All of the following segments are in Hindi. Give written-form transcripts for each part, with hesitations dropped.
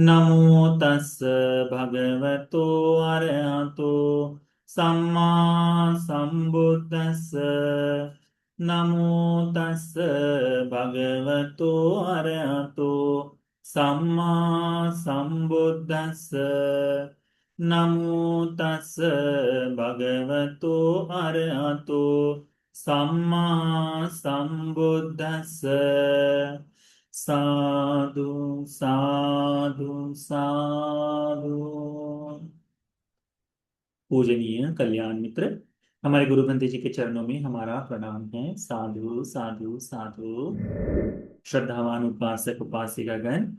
नमो तस् भगवतो अरहतो सम्मा संबुद्दस्स। नमो तस् भगवतो अरहतो सम्मा संबुद्दस्स। नमो तस् भगवतो अरहतो सम्मा संबुद्दस्स। साधु साधु साधु। पूजनीय कल्याण मित्र, हमारे गुरु ग्रंथ जी के चरणों में हमारा प्रणाम है। साधु साधु साधु। श्रद्धावान उपासक उपासिकागण,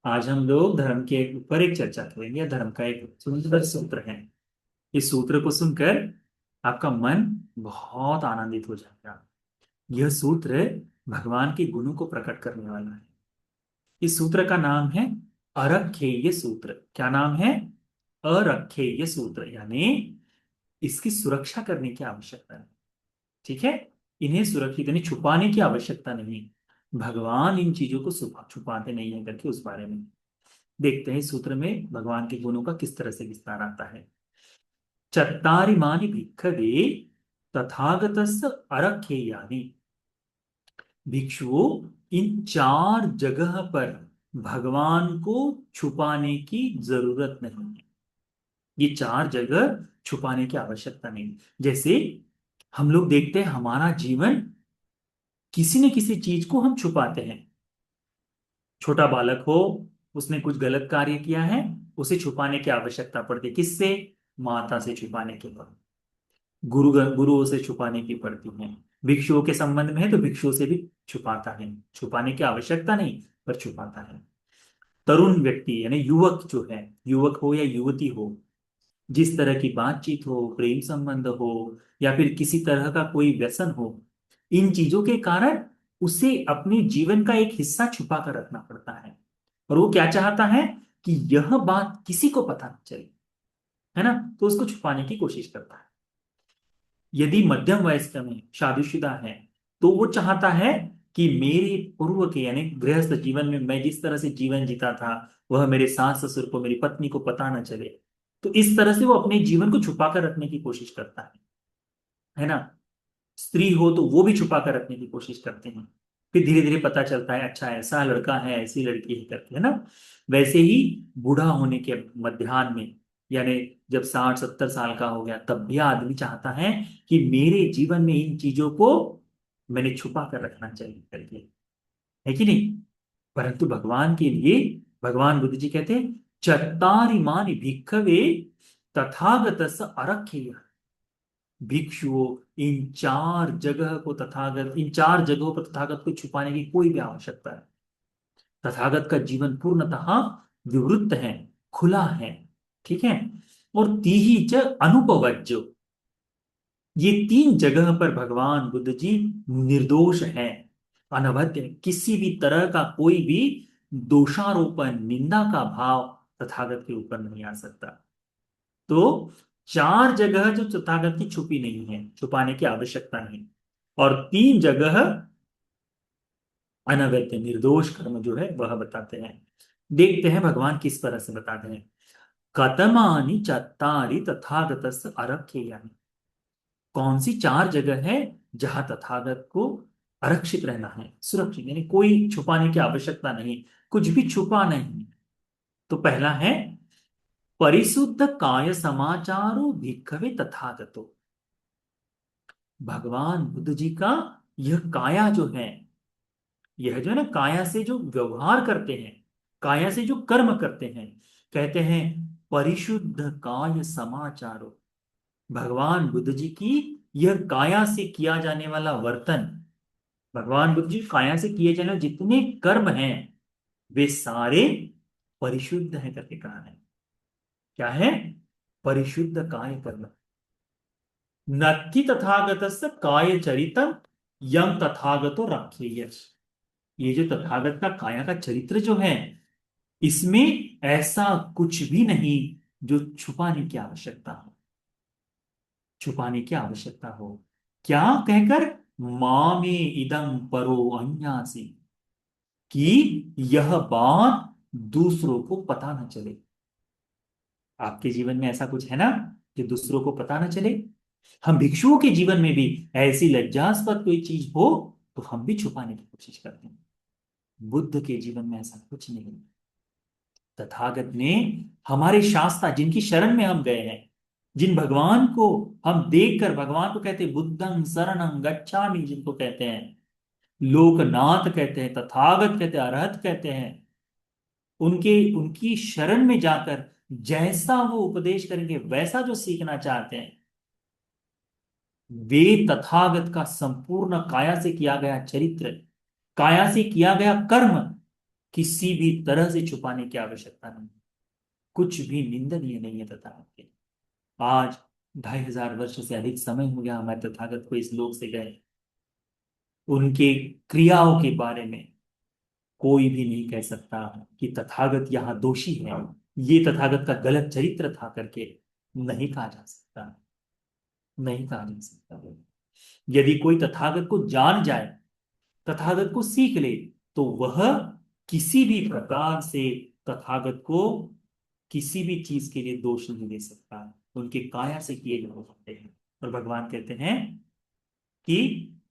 आज हम लोग धर्म के ऊपर एक चर्चा करेंगे। धर्म का एक सुंदर सूत्र है। इस सूत्र को सुनकर आपका मन बहुत आनंदित हो जाएगा। यह सूत्र भगवान के गुणों को प्रकट करने वाला है। इस सूत्र का नाम है अरखेय सूत्र। क्या नाम है? अरखेय सूत्र, यानी इसकी सुरक्षा करने की आवश्यकता नहीं। ठीक है, इन्हें सुरक्षित यानी छुपाने की आवश्यकता नहीं। भगवान इन चीजों को छुपाते नहीं है करके उस बारे में देखते हैं। इस सूत्र में भगवान के गुणों का किस तरह से विस्तार आता है। चत्तारिमानि भिक्खवे तथागतस्य अरखेयानि। भिक्षुओं, इन चार जगह पर भगवान को छुपाने की जरूरत नहीं है। ये चार जगह छुपाने की आवश्यकता नहीं। जैसे हम लोग देखते हैं हमारा जीवन, किसी न किसी चीज को हम छुपाते हैं। छोटा बालक हो, उसने कुछ गलत कार्य किया है, उसे छुपाने की आवश्यकता पड़ती है। किससे? माता से छुपाने के बाद गुरुओं से छुपाने की पड़ती है। भिक्षुओं के संबंध में है तो भिक्षुओं से भी छुपाता है। छुपाने की आवश्यकता नहीं, पर छुपाता है। तरुण व्यक्ति यानी युवक जो है, युवक हो या युवती हो, जिस तरह की बातचीत हो, प्रेम संबंध हो, या फिर किसी तरह का कोई व्यसन हो, इन चीजों के कारण उसे अपने जीवन का एक हिस्सा छुपा कर रखना पड़ता है। और वो क्या चाहता है कि यह बात किसी को पता न चले, है ना? तो उसको छुपाने की कोशिश करता है। यदि मध्यम वयस्क में शादीशुदा है तो वो चाहता है कि मेरे पूर्व के यानी गृहस्थ जीवन में मैं जिस तरह से जीवन जीता था, वह मेरे सास ससुर को, मेरी पत्नी को पता न चले। तो इस तरह से वो अपने जीवन को छुपा कर रखने की कोशिश करता है ना? स्त्री हो तो वो भी छुपा कर रखने की कोशिश करते हैं। फिर धीरे धीरे पता चलता है, अच्छा ऐसा लड़का है, ऐसी लड़की है करके, है ना? वैसे ही बूढ़ा होने के मध्याह्न में, यानी जब 60-70 साल का हो गया, तब भी आदमी चाहता है कि मेरे जीवन में इन चीजों को मैंने छुपा कर रखना चाहिए करके, है कि नहीं? परंतु भगवान के लिए भगवान बुद्ध जी कहते हैं, चत्तारिमानि भिक्खवे तथागतस्य अरखेय। भिक्षुओं, इन चार जगहों पर तथागत को छुपाने की कोई भी आवश्यकता है। तथागत का जीवन पूर्णतः विवृत्त है, खुला है। ठीक है। और तीही च अनुपवज्यो, ये तीन जगह पर भगवान बुद्ध जी निर्दोष हैं, अनवद्य हैं। किसी भी तरह का कोई भी दोषारोपण, निंदा का भाव तथागत के ऊपर नहीं आ सकता। तो चार जगह जो तथागत की छुपी नहीं है, छुपाने की आवश्यकता नहीं। और तीन जगह अनवैध निर्दोष कर्म जो है वह बताते हैं। देखते हैं भगवान किस तरह से बताते हैं। कतमानि चत्तारि तथागतस्य अरक्षेयानि। कौन सी चार जगह है जहां तथागत को आरक्षित रहना है, सुरक्षित, यानी कोई छुपाने की आवश्यकता नहीं, कुछ भी छुपा नहीं। तो पहला है परिशुद्ध काय समाचारो भिक्खवे तथागतो। भगवान बुद्ध जी का यह काया जो है, यह जो है ना, काया से जो व्यवहार करते हैं, काया से जो कर्म करते हैं, कहते हैं परिशुद्ध काय समाचारो। भगवान बुद्ध जी की यह काया से किया जाने वाला वर्तन, भगवान बुद्ध जी काया से किए जाने वाले जितने कर्म हैं, वे सारे परिशुद्ध हैं करके कहा है। क्या है? परिशुद्ध काय कर्म। नत्थि तथागतस्य काय चरितम यम तथागतो रक्षेय। ये जो तथागत का काया का चरित्र जो है, इसमें ऐसा कुछ भी नहीं जो छुपाने की आवश्यकता हो, छुपाने की आवश्यकता हो। क्या कहकर? मामे इदं परो अन्यासी, कि यह बात दूसरों को पता न चले। आपके जीवन में ऐसा कुछ है ना कि दूसरों को पता न चले? हम भिक्षुओं के जीवन में भी ऐसी लज्जास्पद कोई चीज हो तो हम भी छुपाने की कोशिश करते हैं। बुद्ध के जीवन में ऐसा कुछ नहीं। तथागत ने हमारे शास्त्रा, जिनकी शरण में हम गए हैं, जिन भगवान को हम देखकर भगवान को कहते हैं बुद्धं शरणं गच्छामि, जिनको कहते हैं लोकनाथ, कहते हैं तथागत, कहते हैं अरहत, कहते हैं, उनके उनकी शरण में जाकर जैसा वो उपदेश करेंगे वैसा जो सीखना चाहते हैं, वे तथागत का संपूर्ण काया से किया गया चरित्र, काया से किया गया कर्म किसी भी तरह से छुपाने की आवश्यकता नहीं। कुछ भी निंदनीय नहीं है तथागत के। आज 2500 वर्ष से अधिक समय हो गया हमारे तथागत को इस लोक से गए। उनके क्रियाओं के बारे में कोई भी नहीं कह सकता कि तथागत यहाँ दोषी है, ये तथागत का गलत चरित्र था करके नहीं कहा जा सकता। नहीं कहा जा सकता। यदि कोई तथागत को जान जाए, तथागत को सीख ले, तो वह किसी भी प्रकार से तथागत को किसी भी चीज के लिए दोष नहीं दे सकता। उनके काया से किए गए होते हैं। और भगवान कहते हैं कि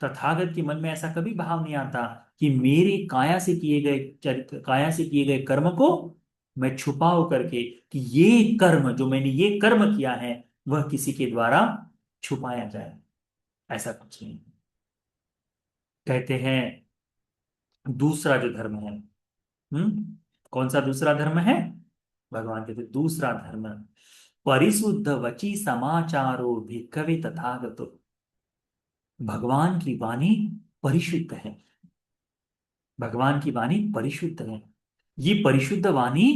तथागत के मन में ऐसा कभी भाव नहीं आता कि मेरे काया से किए गए चरित्र, काया से किए गए कर्म को मैं छुपाओ करके, कि ये कर्म जो मैंने ये कर्म किया है वह किसी के द्वारा छुपाया जाए। ऐसा कुछ नहीं। कहते हैं दूसरा जो धर्म है, कौन सा दूसरा धर्म है? भगवान कहते हैं दूसरा धर्म, परिशुद्ध वची समाचारो भिक्खवे तथागतो। भगवान की वाणी परिशुद्ध है। भगवान की वाणी परिशुद्ध है। ये परिशुद्ध वाणी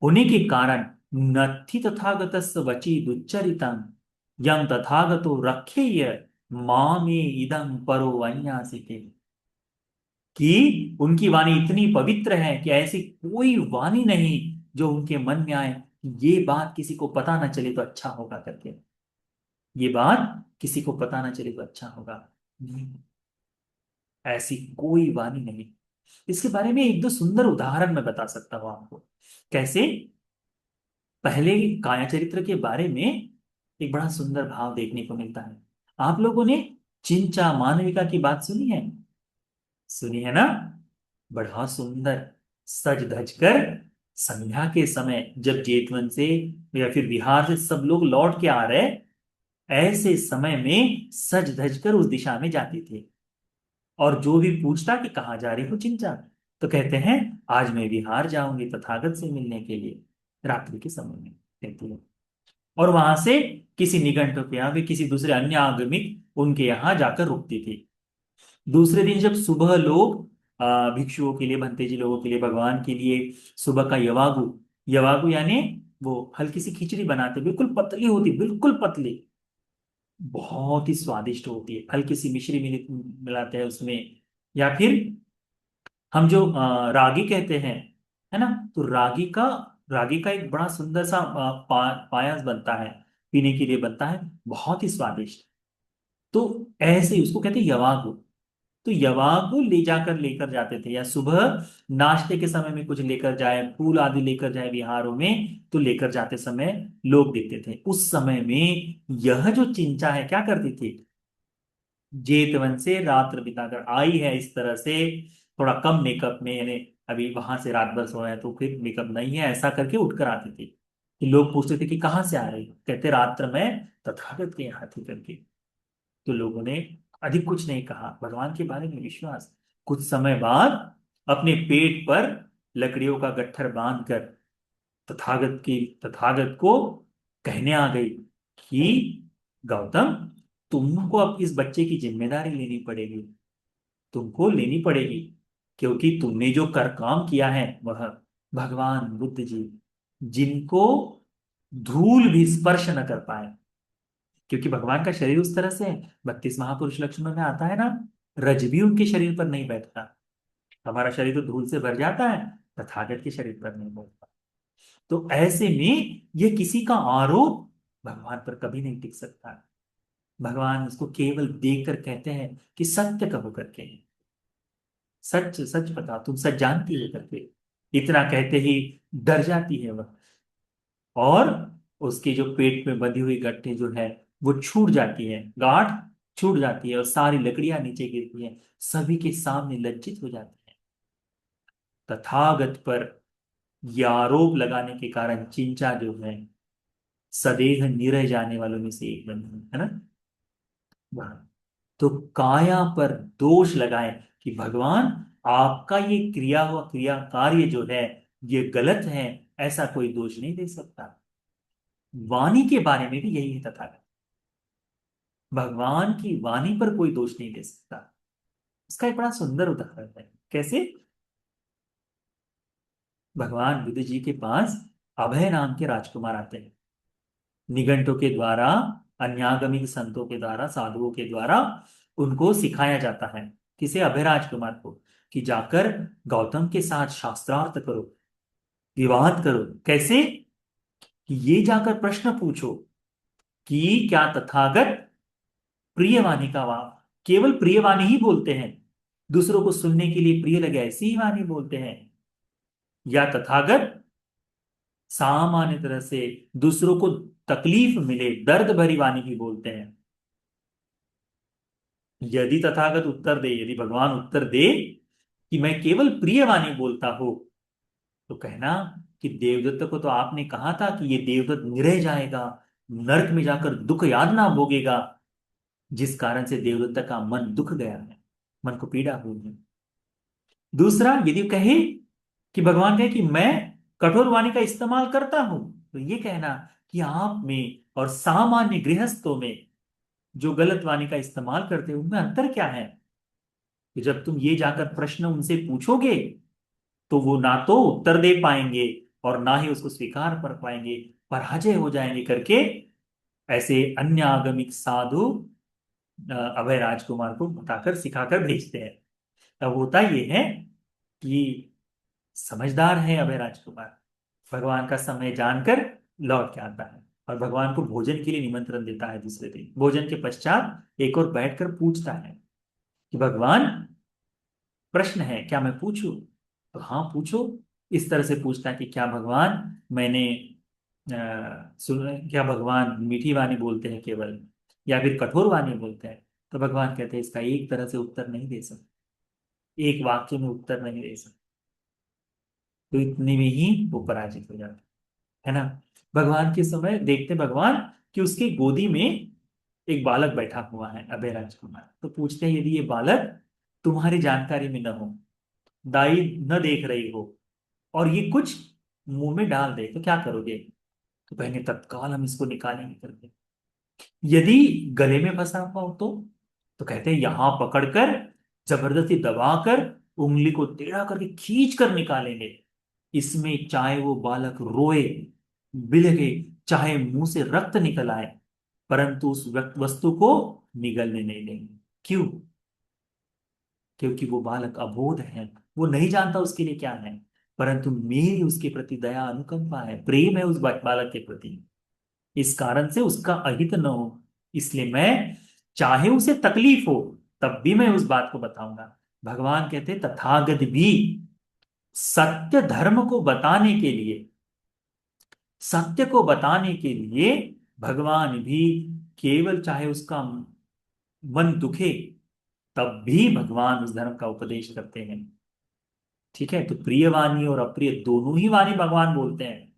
होने के कारण नत्थि तथागतस्य वचि दुच्चरितं यं तथागतो रक्षेय मामे इदं परो वन्यासिते। कि उनकी वाणी इतनी पवित्र है कि ऐसी कोई वाणी नहीं जो उनके मन में आए कि ये बात किसी को पता ना चले तो अच्छा होगा करके, ये बात किसी को पता ना चले तो अच्छा होगा। नहीं, ऐसी कोई वाणी नहीं। इसके बारे में एक दो सुंदर उदाहरण मैं बता सकता हूं आपको। कैसे? पहले काया चरित्र के बारे में एक बड़ा सुंदर भाव देखने को मिलता है। आप लोगों ने चिंचा मानविका की बात सुनी है? सुनी है ना? बड़ा सुंदर सज धज कर संध्या के समय जब जेतवन से या फिर बिहार से सब लोग लौट के आ रहे, ऐसे समय में सज धज कर उस दिशा में जाते थे। और जो भी पूछता कि कहाँ जा रही हो चिंचा, तो कहते हैं आज मैं बिहार जाऊंगी तथागत से मिलने के लिए, रात्रि के समय में कहती है। और वहां से किसी निघंटु के यहाँ भी किसी दूसरे अन्य आगमिक उनके यहाँ जाकर रुकती थी। दूसरे दिन जब सुबह लोग भिक्षुओं के लिए, भंते जी लोगों के लिए, भगवान के लिए सुबह का यवागु, यवागु यानी वो हल्की सी खिचड़ी बनाते, बिल्कुल पतली होती, बिल्कुल पतली, बहुत ही स्वादिष्ट होती है, हल्की सी मिश्री मिलाते हैं उसमें। या फिर हम जो रागी कहते हैं, है ना, तो रागी का एक बड़ा सुंदर सा पायस बनता है, पीने के लिए बनता है, बहुत ही स्वादिष्ट। तो ऐसे ही उसको कहते हैं यवागु। तो यवाग को ले जाकर लेकर जाते थे, या सुबह नाश्ते के समय में कुछ लेकर जाए, फूल आदि लेकर जाए बिहारों में, तो लेकर जाते समय लोग देखते थे। उस समय में यह जो चिंचा है क्या करती थी? जेतवन से रात्र बिताकर आई है इस तरह से, थोड़ा कम मेकअप में, यानी अभी वहां से रात भर सोया है तो फिर मेकअप नहीं है, ऐसा करके उठकर आती थी। कि लोग पूछते थे कि कहाँ से आ रही हो? कहते रात्र में तथागत के यहाँ थी करके। तो लोगों ने अधिक कुछ नहीं कहा, भगवान के बारे में विश्वास। कुछ समय बाद अपने पेट पर लकड़ियों का गट्ठर बांधकर तथागत को कहने आ गई कि गौतम, तुमको अब इस बच्चे की जिम्मेदारी लेनी पड़ेगी, तुमको लेनी पड़ेगी, क्योंकि तुमने जो कर काम किया है वह भगवान बुद्ध जी, जिनको धूल भी स्पर्श न कर पाए, क्योंकि भगवान का शरीर उस तरह से है, 32 महापुरुष लक्षणों में आता है ना, रज भी उनके शरीर पर नहीं बैठता। हमारा शरीर तो धूल से भर जाता है, तथागत के शरीर पर नहीं बैठता। तो ऐसे में ये किसी का आरोप भगवान पर कभी नहीं टिक सकता। भगवान उसको केवल देखकर कहते हैं कि सत्य कहो करके, सच सच बता, तुम सच जानती हो करके। इतना कहते ही डर जाती है वह, और उसके जो पेट में बंधी हुई गट्ठी जो है वो छूट जाती है, गांठ छूट जाती है और सारी लकड़ियां नीचे गिरती हैं। सभी के सामने लज्जित हो जाती है। तथागत पर यह आरोप लगाने के कारण चिंचा जो है सदेह निरह जाने वालों में से एक बनी है ना। वाह। तो काया पर दोष लगाए कि भगवान आपका ये क्रिया हुआ क्रिया कार्य जो है ये गलत है, ऐसा कोई दोष नहीं दे सकता। वाणी के बारे में भी यही है तथागत, भगवान की वाणी पर कोई दोष नहीं दे सकता। इसका एक बड़ा सुंदर उदाहरण है। कैसे? भगवान बुद्ध जी के पास अभय नाम के राजकुमार आते हैं, निघंटों के द्वारा, अन्यागमिक संतों के द्वारा, साधुओं के द्वारा उनको सिखाया जाता है। किसे? अभय राजकुमार को, कि जाकर गौतम के साथ शास्त्रार्थ करो, विवाद करो। कैसे? कि ये जाकर प्रश्न पूछो कि क्या तथागत प्रियवाणी का वा केवल प्रियवाणी ही बोलते हैं, दूसरों को सुनने के लिए प्रिय लगे ऐसी ही वाणी बोलते हैं, या तथागत सामान्य तरह से दूसरों को तकलीफ मिले दर्द भरी वाणी ही बोलते हैं। यदि तथागत उत्तर दे, यदि भगवान उत्तर दे कि मैं केवल प्रिय वाणी बोलता हूं, तो कहना कि देवदत्त को तो आपने कहा था कि ये देवदत्त निरह जाएगा, नरक में जाकर दुख यातना भोगेगा, जिस कारण से देवदत्त का मन दुख गया है, मन को पीड़ा हुई है। दूसरा, यदि कहे कि भगवान कहे कि मैं कठोर वाणी का इस्तेमाल करता हूं, तो ये कहना कि आप में और सामान्य गृहस्थों में जो गलत वाणी का इस्तेमाल करते हैं उनमें अंतर क्या है? कि जब तुम ये जाकर प्रश्न उनसे पूछोगे तो वो ना तो उत्तर दे पाएंगे और ना ही उसको स्वीकार कर पाएंगे, पराजय हो जाएंगे करके ऐसे अन्य आगमिक साधु अभय राजकुमार को बताकर सिखाकर भेजते हैं। अब होता ये है कि समझदार है अभय राजकुमार, भगवान का समय जानकर लौट के आता है और भगवान को भोजन के लिए निमंत्रण देता है। दूसरे दिन भोजन के पश्चात एक और बैठकर पूछता है कि भगवान, प्रश्न है, क्या मैं पूछूं? तो हाँ पूछो। इस तरह से पूछता है कि क्या भगवान मैंने सुन, क्या भगवान मीठी वाणी बोलते हैं केवल, या फिर कठोर वाणी बोलते हैं? तो भगवान कहते हैं इसका एक तरह से उत्तर नहीं दे सकते, एक वाक्य में उत्तर नहीं दे सकते। तो इतने में ही वो पराजित हो जाता है ना। भगवान के समय देखते भगवान कि उसकी गोदी में एक बालक बैठा हुआ है अभय राजकुमार, तो पूछते हैं यदि ये बालक तुम्हारी जानकारी में न हो, दाई न देख रही हो, और ये कुछ मुंह में डाल दे, तो क्या करोगे? तो कहेंगे तत्काल हम इसको निकालेंगे करके। यदि गले में फंसा हुआ हो तो कहते हैं यहां पकड़कर जबरदस्ती दबाकर उंगली को टेढ़ा करके खींच कर निकालेंगे। इसमें चाहे वो बालक रोए, बिलखे, चाहे मुंह से रक्त निकल आए, परंतु उस वस्तु को निगलने नहीं देंगे। क्यों? क्योंकि वो बालक अबोध है, वो नहीं जानता उसके लिए क्या है, परंतु मेरी उसके प्रति दया अनुकंपा है, प्रेम है उस बालक के प्रति। इस कारण से उसका अहित न हो, इसलिए मैं, चाहे उसे तकलीफ हो तब भी मैं उस बात को बताऊंगा। भगवान कहते तथागत भी सत्य धर्म को बताने के लिए, सत्य को बताने के लिए भगवान भी केवल चाहे उसका मन दुखे तब भी भगवान उस धर्म का उपदेश करते हैं। ठीक है, तो प्रिय वाणी और अप्रिय दोनों ही वाणी भगवान बोलते हैं,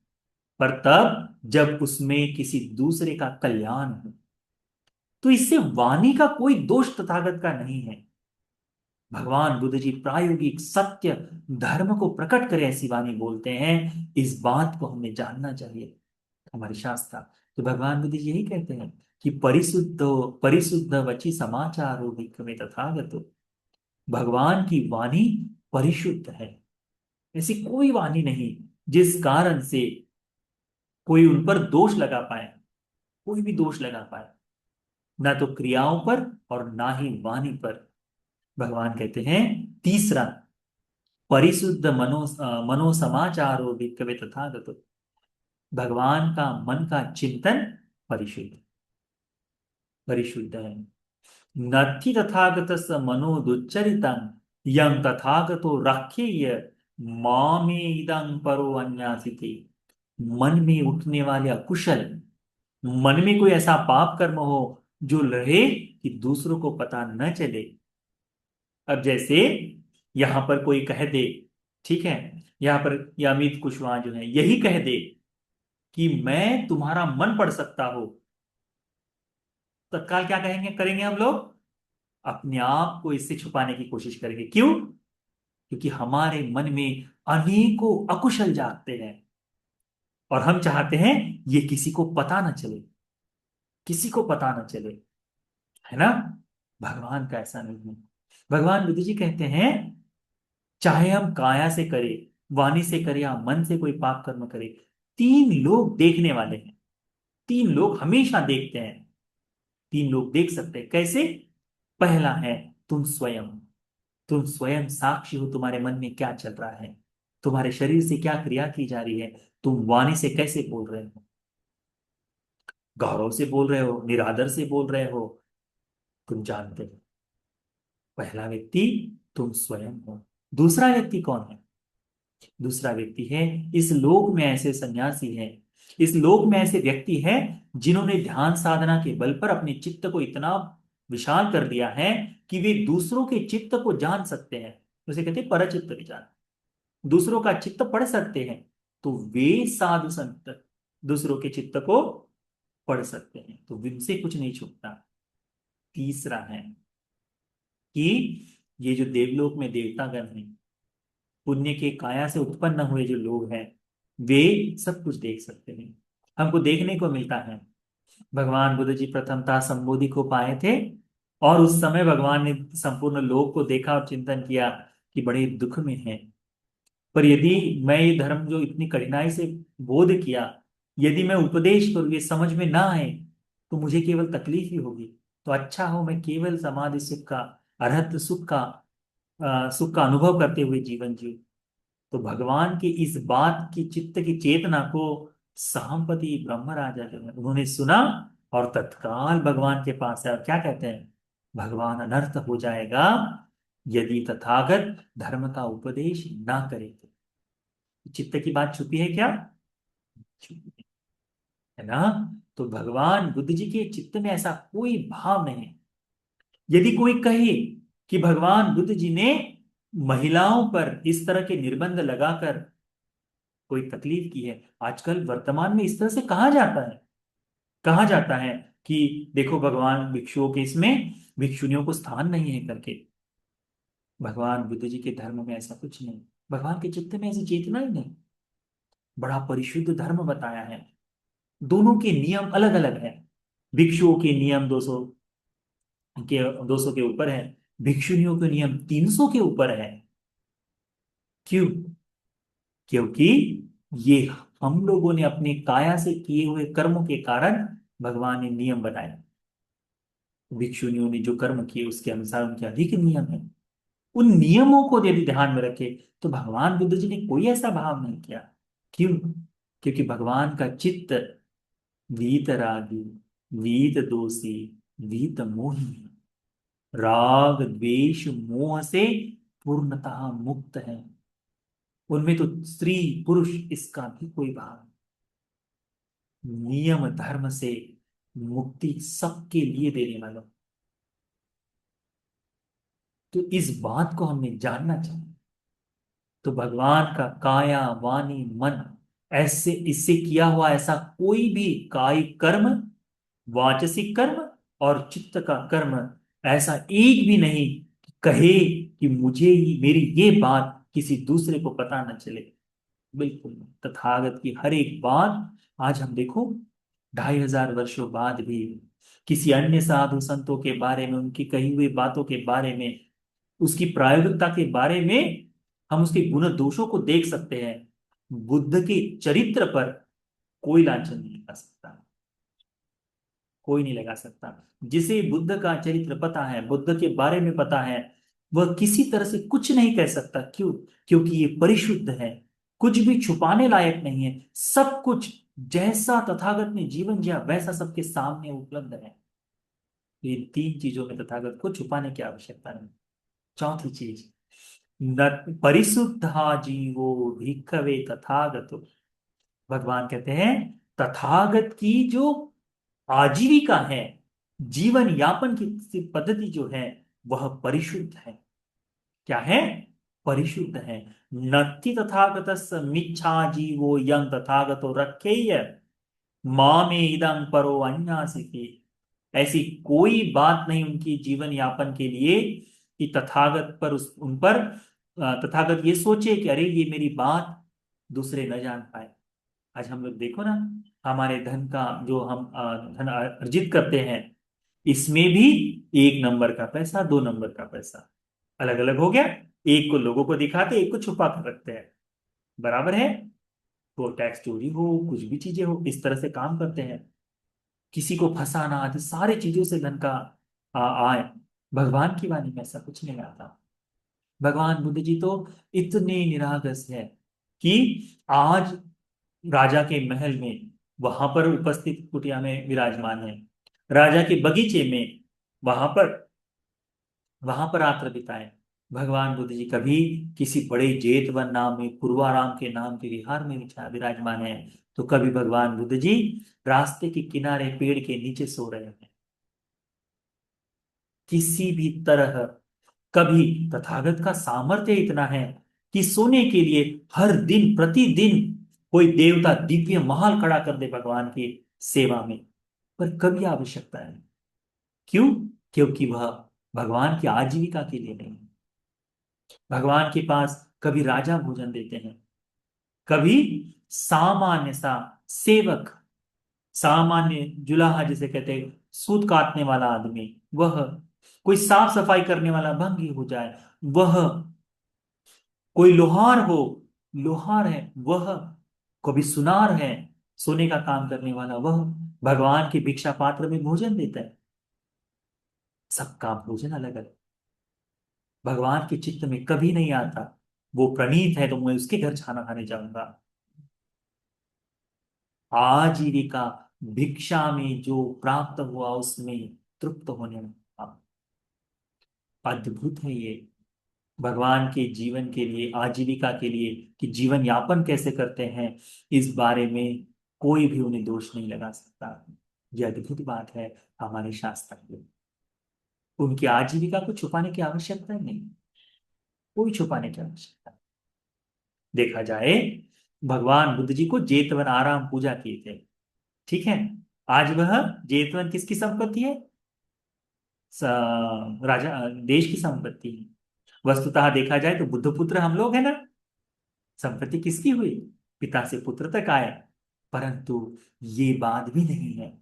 पर तब जब उसमें किसी दूसरे का कल्याण हो। तो इससे वाणी का कोई दोष तथागत का नहीं है। भगवान बुद्ध जी प्रायोगिक सत्य धर्म को प्रकट करे ऐसी वाणी बोलते हैं। इस बात को हमें जानना चाहिए, हमारे शास्त्र। तो भगवान बुद्ध जी यही कहते हैं कि परिशुद्ध परिशुद्ध वची समाचारो भिक्खवे तथागतो। भगवान की वाणी परिशुद्ध है, ऐसी कोई वाणी नहीं जिस कारण से कोई उन पर दोष लगा पाए, कोई भी दोष लगा पाए, ना तो क्रियाओं पर और ना ही वाणी पर। भगवान कहते हैं तीसरा, परिशुद्ध मनो समाचारो भिक्खवे तथागतो। भगवान का मन का चिंतन परिशुद्ध परिशुद्ध है। नत्थि तथागतस्य मनो दुच्चरितं यं तथागतो रक्षेय मामे इदं परो अन्यासिते, मन में उठने वाले अकुशल, मन में कोई ऐसा पाप कर्म हो जो रहे कि दूसरों को पता न चले। अब जैसे यहां पर कोई कह दे, ठीक है, यहां पर ये अमित कुशवाहा जो है यही कह दे कि मैं तुम्हारा मन पढ़ सकता हूं, तत्काल क्या कहेंगे, करेंगे हम लोग, अपने आप को इससे छुपाने की कोशिश करेंगे। क्यों? क्योंकि हमारे मन में अनेकों अकुशल जागते हैं और हम चाहते हैं ये किसी को पता ना चले, किसी को पता ना चले, है ना। भगवान का ऐसा नहीं है। भगवान बुद्ध जी कहते हैं, चाहे हम काया से करें, वाणी से करें या मन से कोई पाप कर्म करे, तीन लोग देखने वाले हैं, तीन लोग हमेशा देखते हैं। तीन लोग देख सकते हैं कैसे? पहला है तुम स्वयं, तुम स्वयं साक्षी हो, तुम्हारे मन में क्या चल रहा है, तुम्हारे शरीर से क्या क्रिया की जा रही है, तुम वाणी से कैसे बोल रहे हो, गौरव से बोल रहे हो, निरादर से बोल रहे हो, तुम जानते हो। पहला व्यक्ति तुम स्वयं हो। दूसरा व्यक्ति कौन है? दूसरा व्यक्ति है, इस लोक में ऐसे सन्यासी हैं, इस लोक में ऐसे व्यक्ति हैं जिन्होंने ध्यान साधना के बल पर अपने चित्त को इतना विशाल कर दिया है कि वे दूसरों के चित्त को जान सकते हैं। उसे कहते हैं परचित्त विचार, दूसरों का चित्त पढ़ सकते हैं। तो वे साधु संत दूसरों के चित्त को पढ़ सकते हैं, तो इनसे कुछ नहीं छुपता। तीसरा है कि ये जो देवलोक में देवतागण हैं, पुण्य के काया से उत्पन्न हुए जो लोग हैं, वे सब कुछ देख सकते हैं, हमको देखने को मिलता है। भगवान बुद्ध जी प्रथमतः संबोधि को पाए थे और उस समय भगवान ने संपूर्ण लोक को देखा और चिंतन किया कि बड़े दुख में है, पर यदि मैं ये धर्म जो इतनी कठिनाई से बोध किया, यदि मैं उपदेश करूँ ये समझ में ना आए, तो मुझे केवल तकलीफ ही होगी। तो अच्छा हो मैं केवल समाधि सुख का, अरहत सुख का अनुभव करते हुए जीवन जीऊं। तो भगवान की इस बात की चित्त की चेतना को साम्पति ब्रह्मराजा जो है उन्होंने सुना और तत्काल भगवान के पास है और क्या कहते हैं, भगवान अनर्थ हो जाएगा यदि तथागत धर्म का उपदेश ना करे तो। चित्त की बात छुपी है क्या? छुपी है ना। तो भगवान बुद्ध जी के चित्त में ऐसा कोई भाव नहीं। यदि कोई कहे कि भगवान बुद्ध जी ने महिलाओं पर इस तरह के निर्बंध लगाकर कोई तकलीफ की है, आजकल वर्तमान में इस तरह से कहा जाता है, कहा जाता है कि देखो भगवान भिक्षुओं के इसमें भिक्षुनियों को स्थान नहीं है करके। भगवान बुद्ध जी के धर्म में ऐसा कुछ नहीं, भगवान के चित्त में ऐसी चेतना ही नहीं। बड़ा परिशुद्ध धर्म बताया है। दोनों के नियम अलग अलग है। भिक्षुओं के नियम 200 के ऊपर है, भिक्षुनियों के नियम 300 के ऊपर है। क्यों? क्योंकि ये हम लोगों ने अपने काया से किए हुए कर्मों के कारण भगवान ने नियम बनाए। भिक्षुनियों ने जो कर्म किए उसके अनुसार उनके अधिक नियम है। उन नियमों को यदि ध्यान में रखे तो भगवान बुद्ध जी ने कोई ऐसा भाव नहीं किया। क्यों? क्योंकि भगवान का चित्त वीतरागी, वीत दोषी, वीत मोही है। राग द्वेष मोह से पूर्णतः मुक्त है। उनमें तो स्त्री पुरुष इसका भी कोई भाव नहीं। नियम धर्म से मुक्ति सबके लिए देने वाला। तो इस बात को हमें जानना चाहिए। तो भगवान का काया वाणी मन ऐसे इससे किया हुआ ऐसा कोई भी कायिक कर्म, वाचसिक कर्म और चित्त का कर्म ऐसा एक भी नहीं कि कहे कि मुझे ही मेरी ये बात किसी दूसरे को पता न चले। बिल्कुल नहीं। तथागत की हर एक बात आज हम देखो 2500 वर्षों बाद भी किसी अन्य साधु संतों के बारे में, उनकी कही हुई बातों के बारे में, उसकी प्रायोगिकता के बारे में हम उसके गुण दोषों को देख सकते हैं। बुद्ध के चरित्र पर कोई लांछन नहीं लगा सकता, कोई नहीं लगा सकता। जिसे बुद्ध का चरित्र पता है, बुद्ध के बारे में पता है, वह किसी तरह से कुछ नहीं कह सकता। क्यों? क्योंकि ये परिशुद्ध है, कुछ भी छुपाने लायक नहीं है। सब कुछ जैसा तथागत ने जीवन जिया वैसा सबके सामने उपलब्ध है। ये तीन चीजों में तथागत को छुपाने की आवश्यकता नहीं। चौथी चीज, न परिशुद्धा जीवो भिक्खवे तथागतो। भगवान कहते हैं तथागत की जो आजीविका है, जीवन यापन की पद्धति जो है, वह परिशुद्ध है। क्या है? परिशुद्ध है। नत्ति तथागतस्य मिच्छा जीवो यं तथागतो रखेय मामे इदं परो अन्यासिति। ऐसी कोई बात नहीं उनकी जीवन यापन के लिए कि तथागत पर उन पर तथागत ये सोचे कि अरे ये मेरी बात दूसरे न जान पाए। आज हम लोग देखो ना, हमारे धन का जो हम धन अर्जित करते हैं, इसमें भी एक नंबर का पैसा, दो नंबर का पैसा अलग अलग हो गया। एक को लोगों को दिखाते, एक को छुपा कर रखते हैं। बराबर है? तो टैक्स चोरी हो, कुछ भी चीजें हो, इस तरह से काम करते हैं। किसी को फंसाना आदि सारी चीजों से धन का आए। भगवान की वाणी में ऐसा कुछ नहीं आता। भगवान बुद्ध जी तो इतने निरागस है कि आज राजा के महल में, वहां पर उपस्थित कुटिया में विराजमान है। राजा के बगीचे में, वहां पर रात्र बिताए। भगवान बुद्ध जी कभी किसी बड़े जेतवन नाम में, पूर्वाराम के नाम के विहार में विराजमान है, तो कभी भगवान बुद्ध जी रास्ते के किनारे पेड़ के नीचे सो रहे हैं। किसी भी तरह, कभी तथागत का सामर्थ्य इतना है कि सोने के लिए हर दिन प्रतिदिन कोई देवता दिव्य महल खड़ा कर दे भगवान की सेवा में, पर कभी आवश्यकता है। क्यों? क्योंकि वह भगवान की आजीविका के लिए नहीं। भगवान के पास कभी राजा भोजन देते हैं, कभी सामान्य सा सेवक, सामान्य जुलाहा जिसे कहते हैं, सूत काटने वाला आदमी वह, कोई साफ सफाई करने वाला भंगी हो जाए वह, कोई लोहार हो, लोहार है वह, कभी सुनार है, सोने का काम करने वाला वह, भगवान की भिक्षा पात्र में भोजन देता है। सबका भोजन अलग अलग। भगवान के चित्त में कभी नहीं आता वो प्रणीत है तो मैं उसके घर खाना खाने जाऊंगा। आजीविका भिक्षा में जो प्राप्त हुआ उसमें तृप्त होने में, अद्भुत है ये। भगवान के जीवन के लिए, आजीविका के लिए, कि जीवन यापन कैसे करते हैं, इस बारे में कोई भी उन्हें दोष नहीं लगा सकता। ये अद्भुत बात है हमारे शास्त्र में। उनकी आजीविका को छुपाने की आवश्यकता ही नहीं, कोई छुपाने की आवश्यकता नहीं। देखा जाए, भगवान बुद्ध जी को जेतवन आराम पूजा किए थे, ठीक है। आज वह जेतवन किसकी संपत्ति है? राजा देश की संपत्ति है। वस्तुतः देखा जाए तो बुद्ध पुत्र हम लोग है ना, संपत्ति किसकी हुई? पिता से पुत्र तक आए। परंतु ये बात भी नहीं है,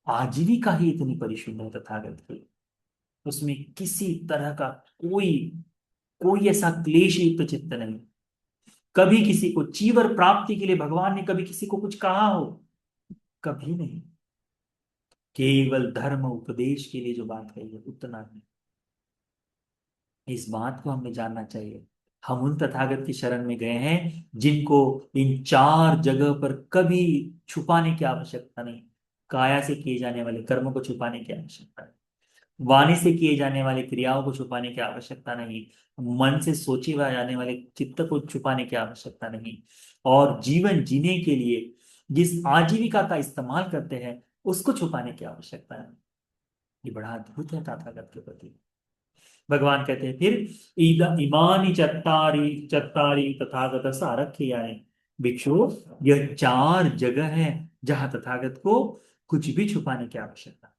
आजीविका ही इतनी परिशुद्ध है तथागत की, उसमें किसी तरह का कोई कोई ऐसा क्लेश युक्त चित्त नहीं। कभी किसी को चीवर प्राप्ति के लिए भगवान ने कभी किसी को कुछ कहा हो? कभी नहीं। केवल धर्म उपदेश के लिए जो बात कही है उतना ही। इस बात को हमें जानना चाहिए। हम उन तथागत की शरण में गए हैं जिनको इन चार जगह पर कभी छुपाने की आवश्यकता नहीं। काया से किए जाने वाले कर्म को छुपाने की आवश्यकता नहीं, वाणी से किए जाने वाली क्रियाओं को छुपाने की आवश्यकता नहीं, मन से सोचे हुए जाने वाले चित्त को छुपाने की आवश्यकता नहीं, और जीवन जीने के लिए जिस आजीविका का इस्तेमाल करते हैं उसको छुपाने की आवश्यकता है। ये बड़ा अद्भुत है तथागत के प्रति। भगवान कहते हैं फिर, इमानी चत्तारी चत्तारी तथागत सारख्याय। भिक्षु, यह चार जगह है जहां तथागत को कुछ भी छुपाने की आवश्यकता।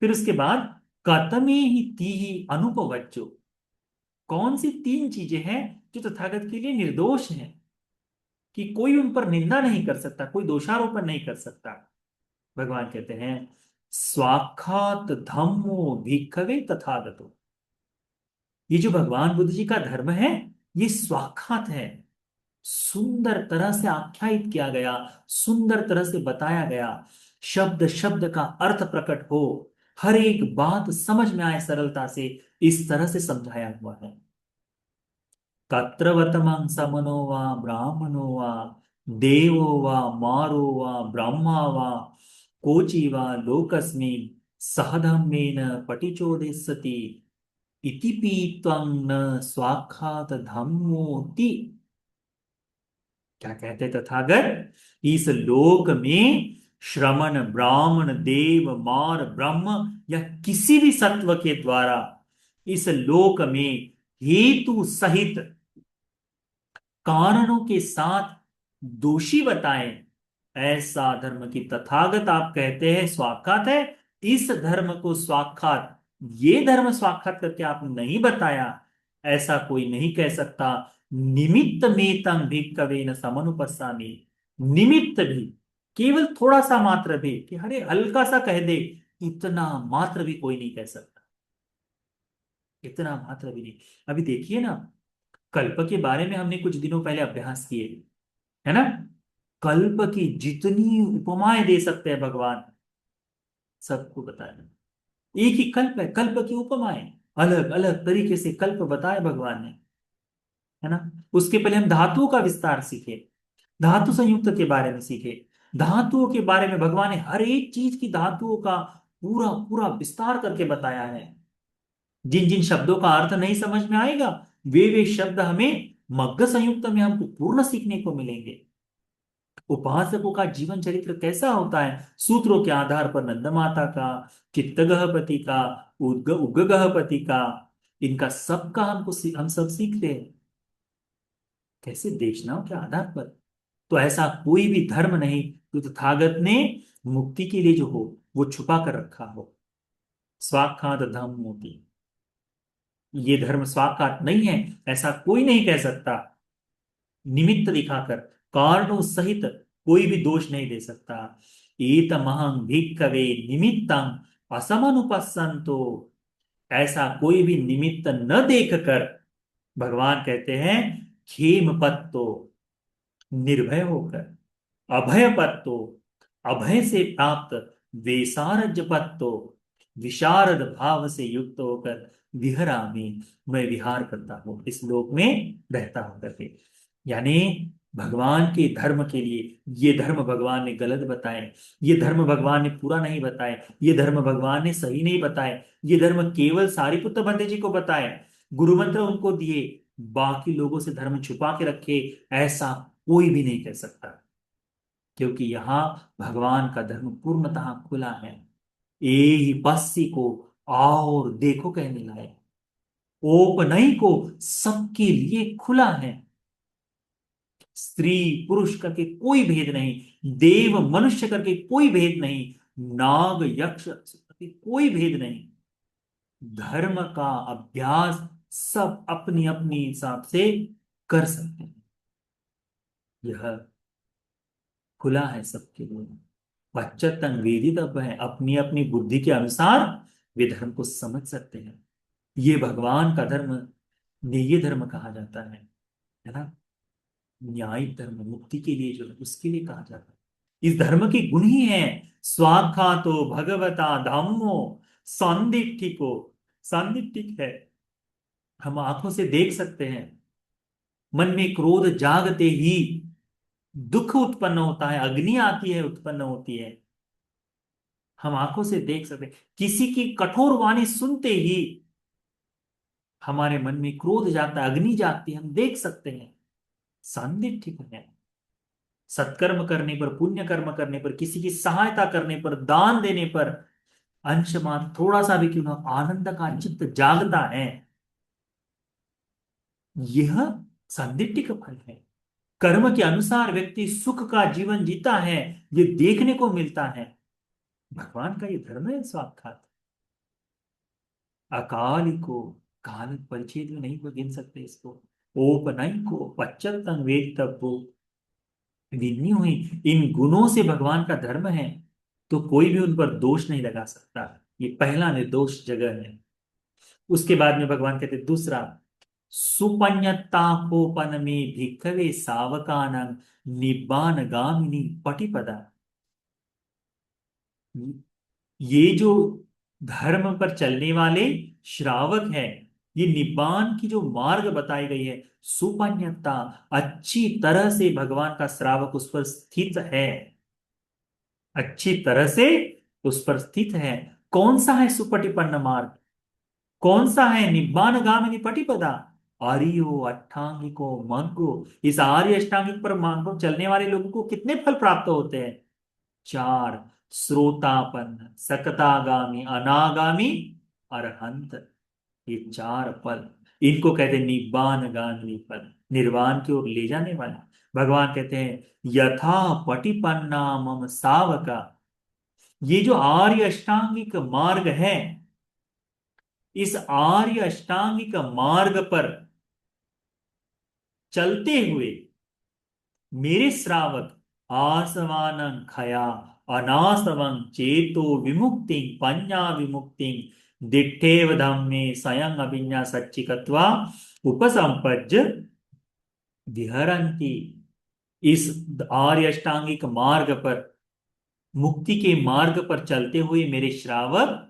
फिर उसके बाद, कतमे ही ती ही अनुपवच्चो। कौन सी तीन चीजें हैं जो तथागत के लिए निर्दोष हैं, कि कोई उन पर निंदा नहीं कर सकता, कोई दोषारोपण नहीं कर सकता। भगवान कहते हैं, स्वाखात धम्मो भिक्खवे तथागतो। ये जो भगवान बुद्ध जी का धर्म है, ये स्वाखात है। सुंदर तरह से आख्यायित किया गया, सुंदर तरह से बताया गया, शब्द शब्द का अर्थ प्रकट हो, हर एक बात समझ में आए सरलता से, इस तरह से समझाया हुआ है। तत्र वर्तमान समनो वा ब्राह्मणो वा देवो वा मारो वा ब्रह्मा वा कोचि वा लोकस्मिन् सहधम्मेन पटिचोदेस्सति इति पीत्वं न स्वाक्षात धम्मोति। क्या कहते तथागत? इस लोक में श्रमण, ब्राह्मण, देव, मार, ब्रह्म या किसी भी सत्व के द्वारा इस लोक में हेतु सहित कारणों के साथ दोषी बताए, ऐसा धर्म की तथागत आप कहते हैं स्वाक्षात है। इस धर्म को स्वाक्षात, ये धर्म स्वाक्षात करके आपने नहीं बताया, ऐसा कोई नहीं कह सकता। निमित्त मेतम भिक्खवे न समनुपस्सामि। निमित्त भी, केवल थोड़ा सा मात्र भी, कि अरे हल्का सा कह दे, इतना मात्र भी कोई नहीं कह सकता। इतना मात्र भी नहीं। अभी देखिए ना, कल्प के बारे में हमने कुछ दिनों पहले अभ्यास किए, है ना? कल्प की जितनी उपमाएं दे सकते हैं भगवान, सबको बताया। एक ही कल्प है, कल्प की उपमाएं अलग अलग तरीके से कल्प बताए भगवान ने, है ना? उसके पहले हम धातुओं का विस्तार सीखे, धातु संयुक्त के बारे में सीखे। धातुओं के बारे में भगवान ने हर एक चीज की धातुओं का पूरा पूरा विस्तार करके बताया है। जिन जिन शब्दों का अर्थ नहीं समझ में आएगा, वे शब्द हमें मग्ग संयुक्त में हमको पूर्ण सीखने को मिलेंगे। उपासकों का जीवन चरित्र कैसा होता है, सूत्रों के आधार पर नंद माता का, चित्त गहपति का, उग्ग गहपति का, इनका सबका हम सब सीखते हैं कैसे, देशनाओं के आधार पर। तो ऐसा कोई भी धर्म नहीं जो तथागत ने मुक्ति के लिए जो हो वो छुपा कर रखा हो। स्वाक्षात धम्म मोती, ये धर्म स्वाक्षात नहीं है, ऐसा कोई नहीं कह सकता। निमित्त दिखाकर, कारणों सहित कोई भी दोष नहीं दे सकता। एतमहं भिक्खवे निमित्तं असमनुपस्सन्तो। ऐसा कोई भी निमित्त न देखकर भगवान कहते हैं, खेम पत्तो, निर्भय होकर, अभय पत्तो, अभय से प्राप्त, वेसारज पत्तो, विशारद भाव से युक्त होकर, विहरामि, मैं विहार करता हूं, इस लोक में रहता हूं करके। यानी भगवान के धर्म के लिए ये धर्म भगवान ने गलत बताए, ये धर्म भगवान ने पूरा नहीं बताए, ये धर्म भगवान ने सही नहीं बताए, ये धर्म केवल सारिपुत्र भट्ट जी को बताए, गुरु मंत्र उनको दिए, बाकी लोगों से धर्म छुपा के रखे, ऐसा कोई भी नहीं कह सकता। क्योंकि यहाँ भगवान का धर्म पूर्णतः खुला है। ए ही पस्सी को और देखो कहने लायक, ओपनई को सबके लिए खुला है। स्त्री पुरुष करके कोई भेद नहीं, देव मनुष्य करके कोई भेद नहीं, नाग यक्ष करके कोई भेद नहीं। धर्म का अभ्यास सब अपनी अपनी हिसाब से कर सकते हैं। यह खुला है सबके लिए। पश्चातन वेदित अब है, अपनी अपनी बुद्धि के अनुसार वे धर्म को समझ सकते हैं। ये भगवान का धर्म, न्याय धर्म कहा जाता है ना? न्यायिक धर्म, मुक्ति के लिए जो है उसके लिए कहा जाता है। इस धर्म के गुण ही है, स्वाक्षातो भगवता धम्मो सांदिठिको। सांदिठिक है, हम आंखों से देख सकते हैं। मन में क्रोध जागते ही दुख उत्पन्न होता है, अग्नि आती है, उत्पन्न होती है, हम आंखों से देख सकते हैं। किसी की कठोर वाणी सुनते ही हमारे मन में क्रोध जाता है, अग्नि जागती है, हम देख सकते हैं। सांदिठिक है, सत्कर्म करने पर, पुण्य कर्म करने पर, किसी की सहायता करने पर, दान देने पर, अंश मात्र थोड़ा सा भी क्यों ना आनंद का चित्त जागता है, यह सांदिठिक फल है। कर्म के अनुसार व्यक्ति सुख का जीवन जीता है, ये देखने को मिलता है। भगवान का ये धर्म है स्वाक्षात। अकाल को, काल परिच्छेद में नहीं गिन सकते इसको। ओपनई को पच्चतन वेद तब्बो, विन्नी हुई, इन गुणों से भगवान का धर्म है, तो कोई भी उन पर दोष नहीं लगा सकता। ये पहला निर्दोष जगह है। उसके बाद में भगवान कहते दूसरा, सुपन्यतापोपन में भिक्खवे सावकानंग निब्बान गामिनी पटिपदा। ये जो धर्म पर चलने वाले श्रावक हैं, ये निब्बान की जो मार्ग बताई गई है, सुपन्यता, अच्छी तरह से भगवान का श्रावक उस पर स्थित है, अच्छी तरह से उस पर स्थित है। कौन सा है सुपटिपन्न मार्ग? कौन सा है? निब्बान गामिनी पटिपदा, आर्यो अष्टांगिको मग्गो। इस आर्य अष्टांगिक पर मार्ग चलने वाले लोगों को कितने फल प्राप्त होते हैं? चार। श्रोतापन्न, सकतागामी, अनागामी, अरहंत। ये चार पद, इनको कहते हैं निब्बान गामी पद, निर्वाण की ओर ले जाने वाले। भगवान कहते हैं यथा पटिपन्ना मम सावका। ये जो आर्य अष्टांगिक मार्ग है, इस आर्य अष्टांगिक मार्ग पर चलते हुए मेरे श्रावक आसवानं खया अनासवं चेतो विमुक्ति पञ्जा विमुक्ति दिट्ठेव धम्मे स्वयं अभिज्ञा सच्चिकत्वा उपसंपज्य विहरन्ति। इस आर्य अष्टांगिक मार्ग पर, मुक्ति के मार्ग पर चलते हुए मेरे श्रावक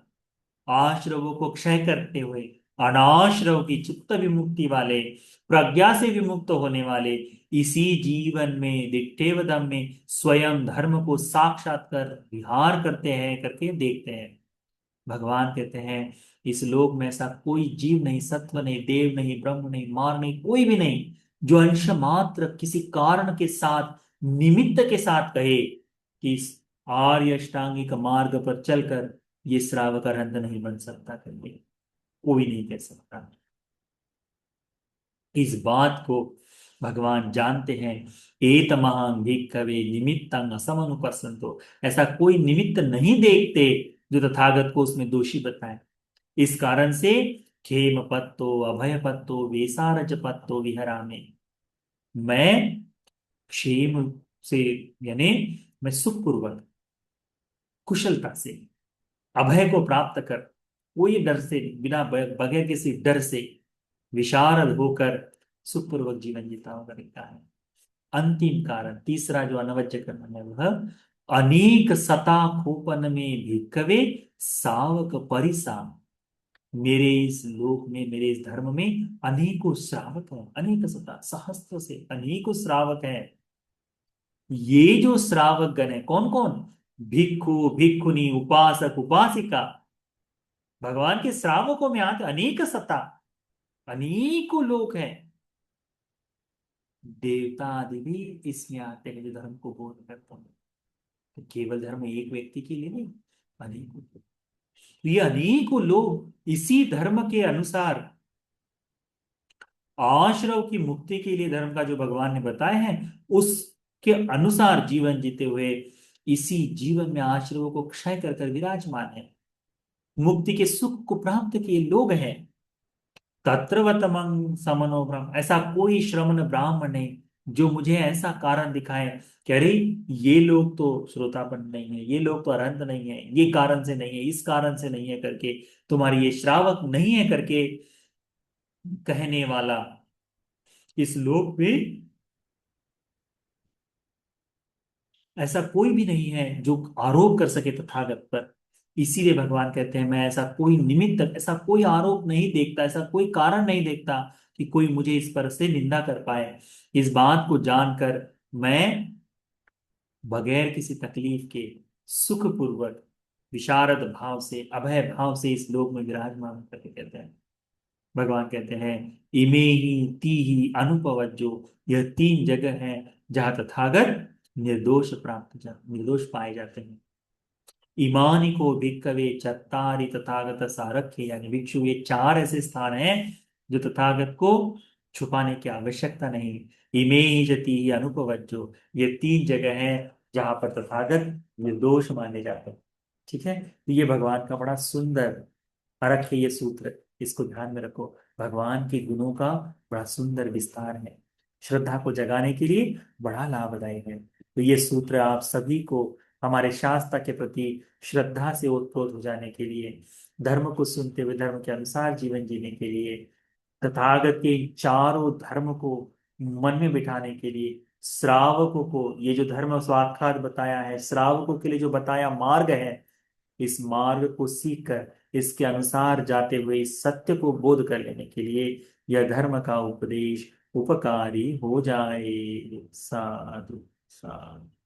आश्रवों को क्षय करते हुए, अनाश्रव की चित्त विमुक्ति वाले, प्रज्ञा से विमुक्त होने वाले, इसी जीवन में दिट्ठेव धम्म में स्वयं धर्म को साक्षात कर विहार करते हैं, करके देखते हैं। भगवान कहते हैं इस लोक में ऐसा कोई जीव नहीं, सत्व नहीं, देव नहीं, ब्रह्म नहीं, मार नहीं, कोई भी नहीं, जो अंश मात्र किसी कारण के साथ, निमित्त के साथ कहे कि इस आर्य अष्टांगिक मार्ग पर चलकर ये श्रावक अरहंत नहीं बन सकता, करके कोई नहीं कह सकता। इस बात को भगवान जानते हैं। एत महां भिक्खवे निमित्तं असमनुपस्सन्तो। ऐसा कोई निमित्त नहीं देखते जो तथागत को उसमें दोषी बताए। इस कारण से खेम पत्तो अभय पत्तो वेसारज पत्तो विहरामि। मैं क्षेम से, यानी मैं सुखपूर्वक, कुशलता से, अभय को प्राप्त कर, कोई डर से, बिना बगैर किसी डर से विशारद होकर सुखपूर्वक जीवन जीता होगा, लिखा है। अंतिम कारण तीसरा जो अनवज्य कर्म है, वह अनेक सता खोपन में भिक्खवे सावक परिसाम। मेरे इस लोक में, मेरे इस धर्म में अनेकों श्रावक हैं, अनेक सता, सहस्त्र से अनेकों श्रावक हैं। ये जो श्रावक गण है, कौन कौन? भिक्खु भिक्खुनी, उपासक उपासिका। भगवान के श्रावकों में आते अनेक सत्ता, अनेकों लोग हैं। देवता आदि भी इसमें आते हैं जो धर्म को बोध करते हैं। तो केवल धर्म एक व्यक्ति के लिए नहीं, अनेकों लोग। तो ये अनेकों लोग इसी धर्म के अनुसार, आश्रव की मुक्ति के लिए धर्म का जो भगवान ने बताया है, उसके अनुसार जीवन जीते हुए इसी जीवन में आश्रवों को क्षय कर कर विराजमान है, मुक्ति के सुख को प्राप्त किए लोग हैं। तत्रवतमं समनो ब्रह्म। ऐसा कोई श्रमण ब्राह्मण नहीं जो मुझे ऐसा कारण दिखाए कि अरे ये लोग तो श्रोतापन नहीं है, ये लोग तो अरहंत नहीं है, ये कारण से नहीं है, इस कारण से नहीं है करके, तुम्हारी ये श्रावक नहीं है करके कहने वाला इस लोक में ऐसा कोई भी नहीं है जो आरोप कर सके तथागत पर। इसीलिए भगवान कहते हैं मैं ऐसा कोई निमित्त, ऐसा कोई आरोप नहीं देखता, ऐसा कोई कारण नहीं देखता कि कोई मुझे इस पर से निंदा कर पाए। इस बात को जानकर मैं बगैर किसी तकलीफ के सुखपूर्वक, विशारद भाव से, अभय भाव से इस लोक में विराजमान करके कहते हैं। भगवान कहते हैं इमे ही ती ही अनुपवज्जो। यह तीन जगह है जहां तथागत निर्दोष निर्दोष पाए जाते हैं। इमानी को भिक्कवे चत्तारि तथागत सारख्य, यानी भिक्षु ये चार ऐसे स्थान हैं जो तथागत को छुपाने की आवश्यकता नहीं। इमे ही जति ही अनुपवज्जो। ये तीन जगह हैं जहां पर तथागत निर्दोष माने जाते हैं। ठीक है, तो ये भगवान का बड़ा सुंदर परख है ये सूत्र, इसको ध्यान में रखो। भगवान के गुणों का बड़ा सुंदर विस्तार है, श्रद्धा को जगाने के लिए बड़ा लाभदायक है। तो ये सूत्र आप सभी को हमारे शास्त्र के प्रति श्रद्धा से ओतप्रोत हो जाने के लिए, धर्म को सुनते हुए धर्म के अनुसार जीवन जीने के लिए, तथागत के चारों धर्म को मन में बिठाने के लिए, श्रावकों को ये जो धर्म स्वाक्षात बताया है, श्रावकों के लिए जो बताया मार्ग है, इस मार्ग को सीख कर इसके अनुसार जाते हुए इस सत्य को बोध कर लेने के लिए यह धर्म का उपदेश उपकारी हो जाए। साधु साधु।